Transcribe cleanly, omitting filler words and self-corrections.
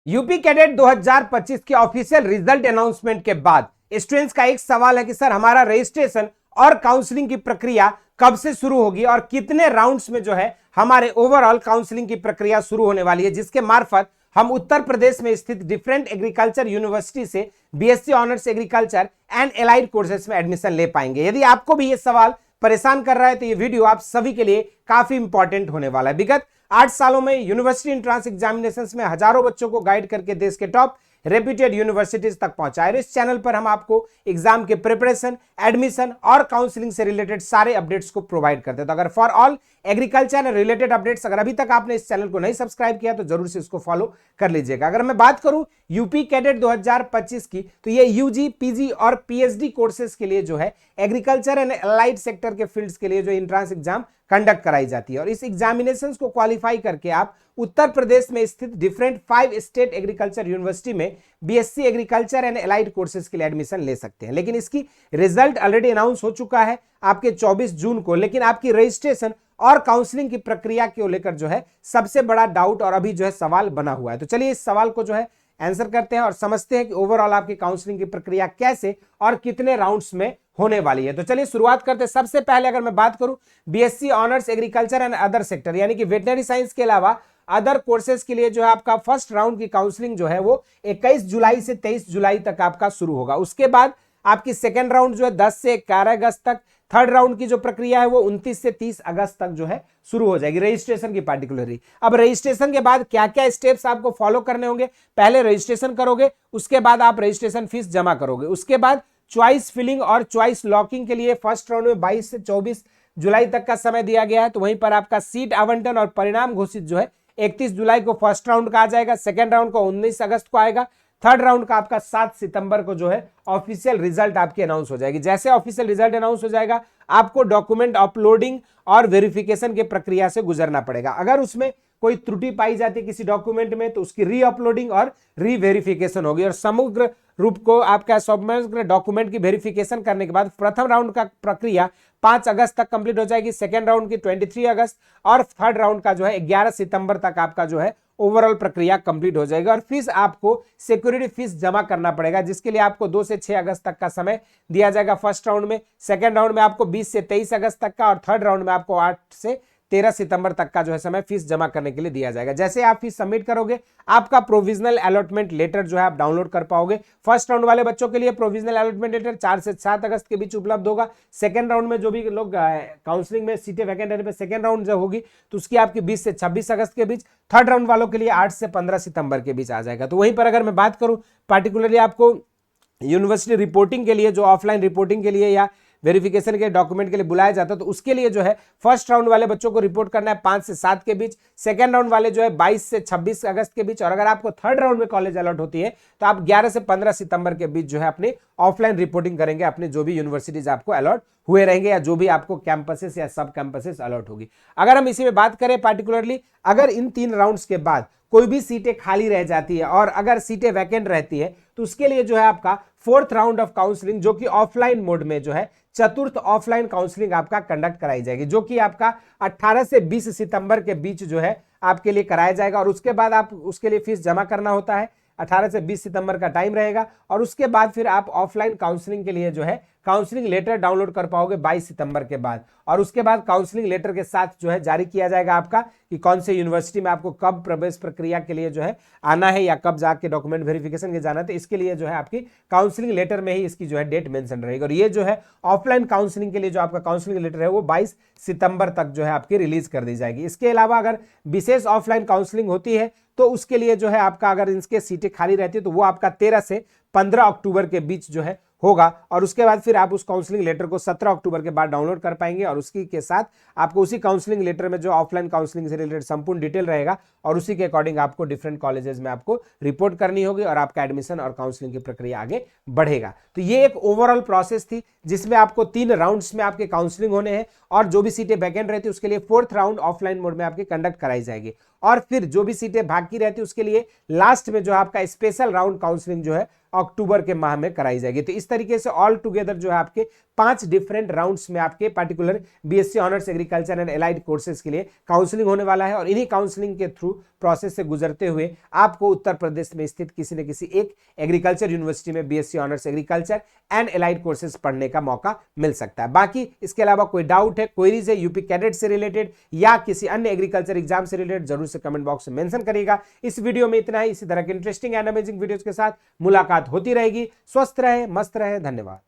UP cadet 2025 के official result announcement के बाद स्टूडेंट्स का एक सवाल है कि सर हमारा रजिस्ट्रेशन और काउंसलिंग की प्रक्रिया कब से शुरू होगी और कितने राउंड्स में जो है हमारे ओवरऑल काउंसलिंग की प्रक्रिया शुरू होने वाली है, जिसके मार्फत हम उत्तर प्रदेश में स्थित डिफरेंट एग्रीकल्चर यूनिवर्सिटी से BSc honours agriculture and allied courses में एडमिशन ले पाएंगे। यदि आपको भी ये सवाल परेशान कर रहा है तो ये वीडियो आप सभी के लिए काफी इंपॉर्टेंट होने वाला है। विगत 8 सालों में यूनिवर्सिटी एंट्रेंस एग्जामिनेशंस में हजारों बच्चों को गाइड करके देश के टॉप रेप्यूटेड यूनिवर्सिटीज तक पहुंचाए। इस चैनल पर हम आपको एग्जाम के प्रिपरेशन, एडमिशन और काउंसलिंग से रिलेटेड सारे अपडेट्स को प्रोवाइड करते हैं। तो अगर for all agriculture and related updates अगर अभी तक आपने इस चैनल को नहीं सब्सक्राइब किया तो जरूर से इसको फॉलो कर लीजिएगा। अगर मैं बात करूं यूपी कैडेट 2025 की, तो ये यूजी, पीजी और पीएचडी कोर्सेज के लिए जो है एग्रीकल्चर एंड एलाइड सेक्टर के फील्ड्स के लिए जो एंट्रेंस एग्जाम कंडक्ट कराई जाती है और इस एग्जामिनेशंस को क्वालिफाई करके आप उत्तर प्रदेश में स्थित डिफरेंट 5 स्टेट एग्रीकल्चर यूनिवर्सिटी में BSc agriculture and allied courses के लिए एडमिशन ले सकते हैं। लेकिन इसकी रिजल्ट ऑलरेडी अनाउंस हो चुका है आपके 24 जून को, लेकिन आपकी रजिस्ट्रेशन और काउंसलिंग की प्रक्रिया को लेकर जो है सबसे बड़ा डाउट और अभी जो है सवाल बना हुआ है। तो चलिए इस सवाल को जो है आंसर करते हैं और समझते हैं कि ओवरऑल आपकी काउंसलिंग की प्रक्रिया कैसे और कितने राउंड्स में होने वाली है। तो चलिए शुरुआत करते हैं। सबसे पहले अगर मैं बात करूं BSc honours agriculture and other sector यानी कि वेटनरी साइंस के अलावा अदर कोर्सेज के लिए जो है आपका फर्स्ट राउंड की काउंसलिंग जो है वो 21 जुलाई से 23 जुलाई तक आपका शुरू होगा। उसके बाद आपकी सेकेंड राउंड जो है 10 से 11 अगस्त तक, थर्ड राउंड की जो प्रक्रिया है वो 29 से 30 अगस्त तक जो है शुरू हो जाएगी रजिस्ट्रेशन की पार्टिकुलरली। अब रजिस्ट्रेशन के बाद क्या क्या स्टेप्स आपको फॉलो करने होंगे, पहले रजिस्ट्रेशन करोगे, उसके बाद आप रजिस्ट्रेशन फीस जमा करोगे, उसके बाद चॉइस फिलिंग और चॉइस लॉकिंग के लिए फर्स्ट राउंड में 22 से 24 जुलाई तक का समय दिया गया है। तो वहीं पर आपका सीट आवंटन और परिणाम घोषित जो है 31 जुलाई को फर्स्ट राउंड का आ जाएगा, सेकेंड राउंड को 19 अगस्त को आएगा, थर्ड राउंड का आपका 7 सितंबर को जो है ऑफिशियल रिजल्ट आपकी अनाउंस हो जाएगी। जैसे ऑफिशियल रिजल्ट अनाउंस हो जाएगा आपको डॉक्यूमेंट अपलोडिंग और वेरिफिकेशन की प्रक्रिया से गुजरना पड़ेगा। अगर उसमें कोई त्रुटि पाई जाती है किसी डॉक्यूमेंट में तो उसकी री अपलोडिंग और री वेरिफिकेशन होगी और समग्र रूप को आपका समग्र डॉक्यूमेंट की वेरिफिकेशन करने के बाद प्रथम राउंड का प्रक्रिया 5 अगस्त तक कंप्लीट हो जाएगी, सेकेंड राउंड की 23 अगस्त और थर्ड राउंड का जो है 11 सितंबर तक आपका जो है ओवरऑल प्रक्रिया कंप्लीट हो जाएगी। और फीस आपको सिक्योरिटी फीस जमा करना पड़ेगा जिसके लिए आपको 2 से 6 अगस्त तक का समय दिया जाएगा फर्स्ट राउंड में, सेकेंड राउंड में आपको 20 से 23 अगस्त तक का और थर्ड राउंड में आपको 8 से 13 सितंबर तक का जो है समय फीस जमा करने के लिए दिया जाएगा। जैसे आप फीस सबमिट करोगे आपका प्रोविजनल अलॉटमेंट लेटर जो है आप डाउनलोड कर पाओगे। फर्स्ट राउंड वाले बच्चों के लिए प्रोविजनल अलॉटमेंट लेटर 4 से 7 अगस्त के बीच उपलब्ध होगा। सेकंड राउंड में जो भी लोग काउंसलिंग में सीटें वैकेंट रहने पे सेकंड राउंड जब होगी तो उसकी आपकी 20 से 26 अगस्त के बीच, थर्ड राउंड वालों के लिए 8 से 15 सितंबर के बीच आ जाएगा। तो वहीं पर अगर मैं बात करूं पार्टिकुलरली आपको यूनिवर्सिटी रिपोर्टिंग के लिए जो ऑफलाइन रिपोर्टिंग के लिए या वेरिफिकेशन के डॉक्यूमेंट के लिए बुलाया जाता है तो उसके लिए जो है फर्स्ट राउंड वाले बच्चों को रिपोर्ट करना है 5 से 7 के बीच, सेकंड राउंड वाले जो है 22 से 26 अगस्त के बीच और अगर आपको थर्ड राउंड में कॉलेज अलॉट होती है तो आप 11 से 15 सितंबर के बीच जो है अपनी ऑफलाइन रिपोर्टिंग करेंगे अपने जो भी यूनिवर्सिटीज आपको अलॉट हुए रहेंगे या जो भी आपको कैंपसेस या सब कैंपसेस अलॉट होगी। अगर हम इसी में बात करें पार्टिकुलरली अगर इन 3 राउंड्स के बाद कोई भी सीटें खाली रह जाती है और अगर सीटें वैकेंट रहती है तो उसके लिए जो है आपका फोर्थ राउंड ऑफ काउंसलिंग जो कि ऑफलाइन मोड में जो है चतुर्थ ऑफलाइन काउंसलिंग आपका कंडक्ट कराई जाएगी जो कि आपका 18 से 20 सितंबर के बीच जो है आपके लिए कराया जाएगा और उसके बाद आप उसके लिए फीस जमा करना होता है। 18 से 20 सितंबर का टाइम रहेगा और उसके बाद फिर आप ऑफलाइन काउंसलिंग के लिए जो है काउंसलिंग लेटर डाउनलोड कर पाओगे 22 सितंबर के बाद और उसके बाद काउंसलिंग लेटर के साथ जो है जारी किया जाएगा आपका कि कौन से यूनिवर्सिटी में आपको कब प्रवेश प्रक्रिया के लिए जो है आना है या कब जाके डॉक्यूमेंट वेरिफिकेशन के जाना है। तो इसके लिए जो है आपकी काउंसलिंग लेटर में ही इसकी जो है डेट मेंशन रहेगी और ये जो है ऑफलाइन काउंसलिंग के लिए जो आपका काउंसलिंग लेटर है वो 22 सितंबर तक जो है आपकी रिलीज कर दी जाएगी। इसके अलावा अगर विशेष ऑफलाइन काउंसलिंग होती है तो उसके लिए जो है आपका अगर इनके सीटें खाली रहती है तो वो आपका 13 से 15 अक्टूबर के बीच जो है होगा और उसके बाद फिर आप उस काउंसलिंग लेटर को 17 अक्टूबर के बाद डाउनलोड कर पाएंगे और उसी के साथ आपको उसी काउंसलिंग लेटर में जो ऑफलाइन काउंसलिंग से रिलेटेड संपूर्ण डिटेल रहेगा और उसी के अकॉर्डिंग आपको डिफरेंट कॉलेजेस में आपको रिपोर्ट करनी होगी और आपका एडमिशन और काउंसलिंग की प्रक्रिया आगे बढ़ेगा। तो ये एक ओवरऑल प्रोसेस थी जिसमें आपको 3 राउंड्स में आपके काउंसलिंग होने हैं और जो भी सीटें वैकेंट रहती है उसके लिए फोर्थ राउंड ऑफलाइन मोड में आपकी कंडक्ट कराई जाएगी और फिर जो भी सीटें बाकी रहती उसके लिए लास्ट में जो आपका स्पेशल राउंड काउंसलिंग जो है अक्टूबर के माह में कराई जाएगी। तो इस तरीके से ऑल टुगेदर जो है आपके 5 डिफरेंट राउंड्स में आपके particular BSc honours agriculture and allied courses के लिए काउंसलिंग होने वाला है और इन्हीं काउंसलिंग के थ्रू प्रोसेस से गुजरते हुए आपको उत्तर प्रदेश में स्थित किसी न किसी एक एग्रीकल्चर यूनिवर्सिटी में BSc honours agriculture and allied courses पढ़ने का मौका मिल सकता है। बाकी इसके अलावा कोई डाउट है, क्वेरीज है यूपी कैडेट से रिलेटेड या किसी अन्य एग्रीकल्चर एग्जाम से रिलेटेड, जरूर से कमेंट बॉक्स में मेंशन करिएगा। इस वीडियो में इतना ही। इसी तरह के इंटरेस्टिंग एंड अमेजिंग वीडियोस के साथ मुलाकात होती रहेगी। स्वस्थ रहे, मस्त रहे, धन्यवाद।